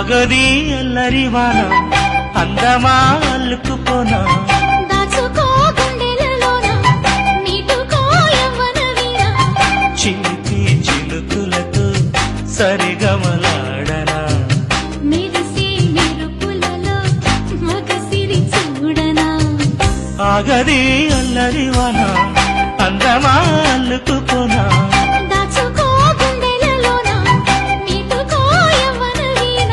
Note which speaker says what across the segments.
Speaker 1: ఆగది అల్లరివాన అందమా అల్లుకుపోనా
Speaker 2: దాచుకో గుండెలలోన నీటుకో యవ్వన వీణ
Speaker 1: చిలిపి చిలుకులతో సరిగమలాడనా
Speaker 2: మెరిసే మెరుపులలో మగసిరి చూడనా
Speaker 1: ఆగది అల్లరివాన అందమా అల్లుకుపోనా
Speaker 2: దాచుకో గుండెలలోన నీటుకో యవ్వన వీణ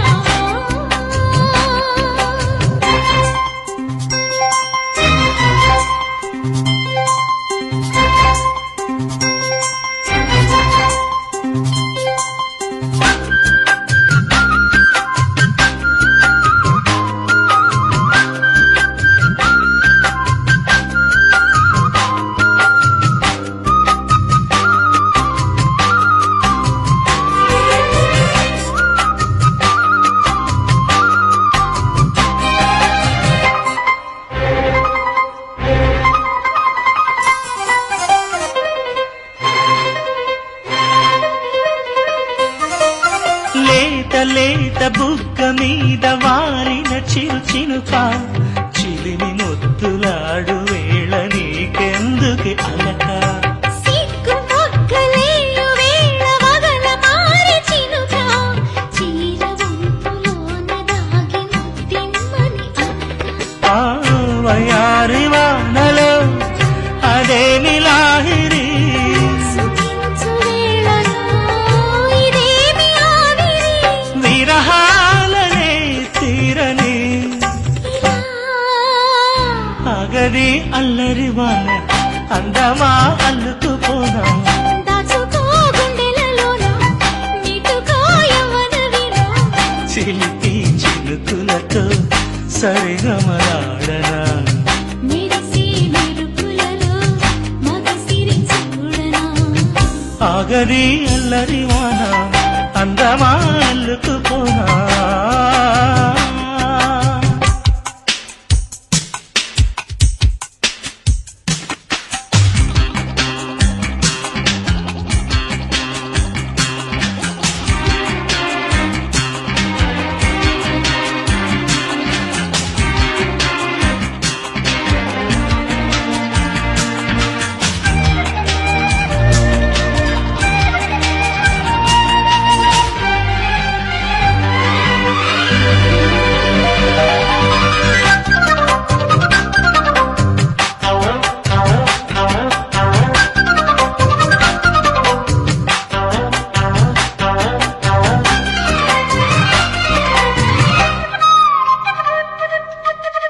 Speaker 1: లేత లేత బుగ్గ మీద వారిన చిరు చినుక చిలిమి ముద్దులాడు వేళ నీకెందుకు అలక
Speaker 2: సిగ్గు మొగ్గలేయు వేళ వగల మారి చినుక చీర వంపులోన దాగి ముద్దిమ్మని
Speaker 1: ఆ వయారి వానలో అదేమి లాహిరి
Speaker 2: సుఖించు వేళలో ఇదేమి ఆవిరి
Speaker 1: విరహాలనే తీరని
Speaker 2: ఇలా
Speaker 1: ఆగది అల్లరివాన అందమా అల్లుకుపోనా
Speaker 2: దాచుకో గుండెలలోన నీటుకో యవ్వన వీణ
Speaker 1: చిలిపి చిలుకులతో సరిగమలాడనా
Speaker 2: మెరిసే మెరుపులలో మగసిరి చూడనా
Speaker 1: ఆగది అల్లరివాన అందమా అల్లుకుపోనా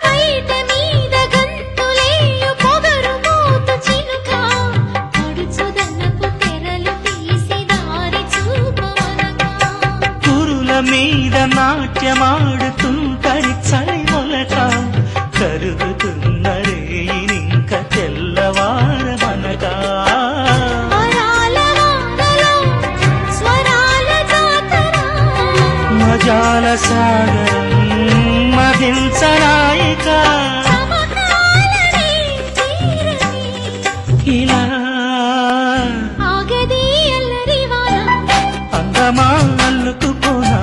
Speaker 2: బయట మీద గంతులేయు పొగరు మూతు చినుక పడుచుదన్నపు తెరలు తీసి దారి చూపవనగా
Speaker 1: కురుల మీద నాట్యమాడుతుంటరి చలి మొలక కరుగుతున్న రేయినింక తెల్లవారమనగా
Speaker 2: వరాల వానలో స్వరాల జాతర
Speaker 1: మజాల సాగరం మదించనాయిక
Speaker 2: సమకాలనే తీరని
Speaker 1: ఇలా
Speaker 2: ఆగది అల్లరివాన
Speaker 1: అందమా అల్లుకుపోనా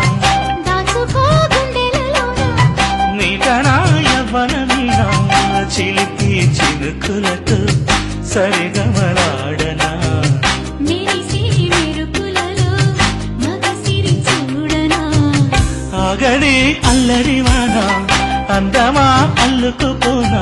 Speaker 2: దాచుకో గుండెలలోన
Speaker 1: నీటనా యవ్వన మీద చిలిపి చిలుకులతో సరిగమలాడనా
Speaker 2: మెరిసే మెరుపులలో మగసిరి చూడనా
Speaker 1: ఆగడి అల్లరివాన అందమా అల్లుకుపోనా